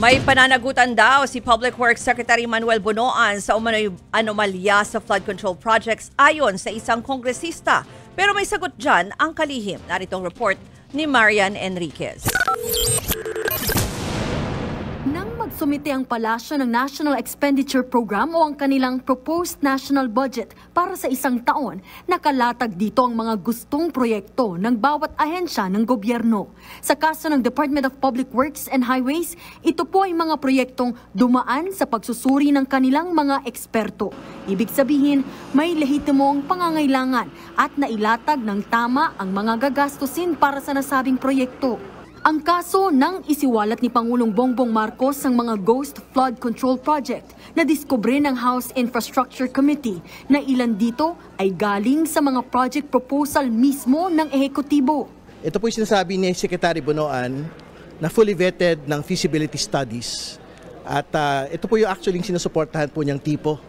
May pananagutan daw si Public Works Secretary Manuel Bonoan sa umano'y anomalya sa flood control projects ayon sa isang kongresista. Pero may sagot dyan ang kalihim. Naritong report ni Marian Enriquez. Nang magsumite ang palasyo ng National Expenditure Program o ang kanilang proposed national budget para sa isang taon, nakalatag dito ang mga gustong proyekto ng bawat ahensya ng gobyerno. Sa kaso ng Department of Public Works and Highways, ito po ay mga proyektong dumaan sa pagsusuri ng kanilang mga eksperto. Ibig sabihin, may lehitimong pangangailangan at nailatag ng tama ang mga gagastusin para sa nasabing proyekto. Ang kaso nang isiwalat ni Pangulong Bongbong Marcos ang mga ghost flood control project na diskubre ng House Infrastructure Committee na ilan dito ay galing sa mga project proposal mismo ng ehekutibo. Ito po yung sinasabi ni Secretary Bonoan na fully vetted ng feasibility studies at ito po yung actually sinusuportahan po niyang tipo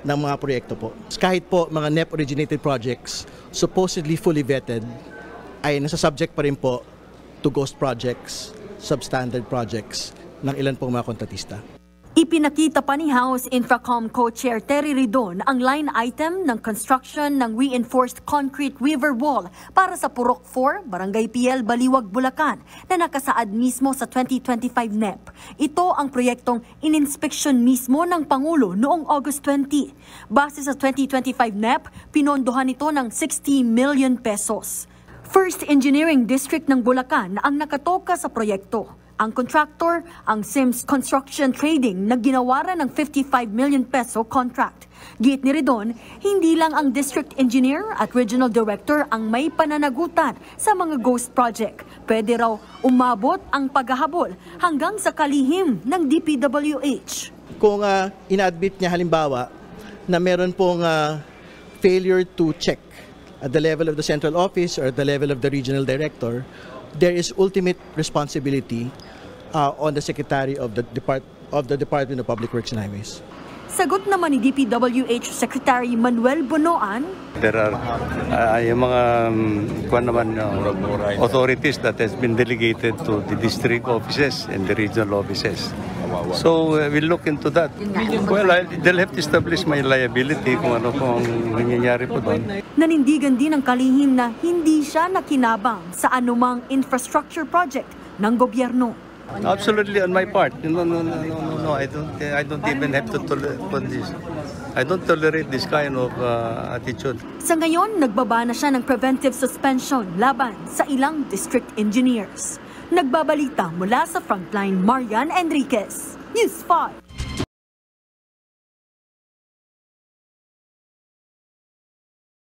ng mga proyekto po. Kahit po mga NEP-originated projects supposedly fully vetted ay nasa subject pa rin po to ghost projects, substandard projects ng ilan pong mga kontratista. Ipinakita pa ni House Infracom Co-Chair Terry Ridon ang line item ng construction ng reinforced concrete river wall para sa Purok 4, Barangay PL, Baliwag, Bulacan na nakasaad mismo sa 2025 NEP. Ito ang proyektong ininspeksyon mismo ng Pangulo noong August 20. Base sa 2025 NEP, pinondohan ito ng 60 million pesos. First Engineering District ng Bulacan ang nakatoka sa proyekto. Ang contractor, ang Sims Construction Trading na ginawaran ng 55 million peso contract. Giit ni Ridon, hindi lang ang district engineer at regional director ang may pananagutan sa mga ghost project. Pwede raw umabot ang paghahabol hanggang sa kalihim ng DPWH. Kung ina-admit niya halimbawa na meron pong failure to check at the level of the central office or at the level of the regional director, there is ultimate responsibility on the Secretary of the Department of Public Works and Highways. Sagot naman ni DPWH Secretary Manuel Bonoan, there are yung mga authorities that has been delegated to the district offices and the regional offices. So we'll look into that. Well, they'll have to establish my liability kung ano pong nangyayari po doon. Nanindigan din ang kalihim na hindi siya nakinabang sa anumang infrastructure project ng gobyerno. Absolutely on my part. No. I don't even have to tolerate this. I don't tolerate this kind of attitude. Sa ngayon, nagbaba na siya ng preventive suspension laban sa ilang district engineers. Nagbabalita mula sa Frontline, Marian Enriquez, News 5.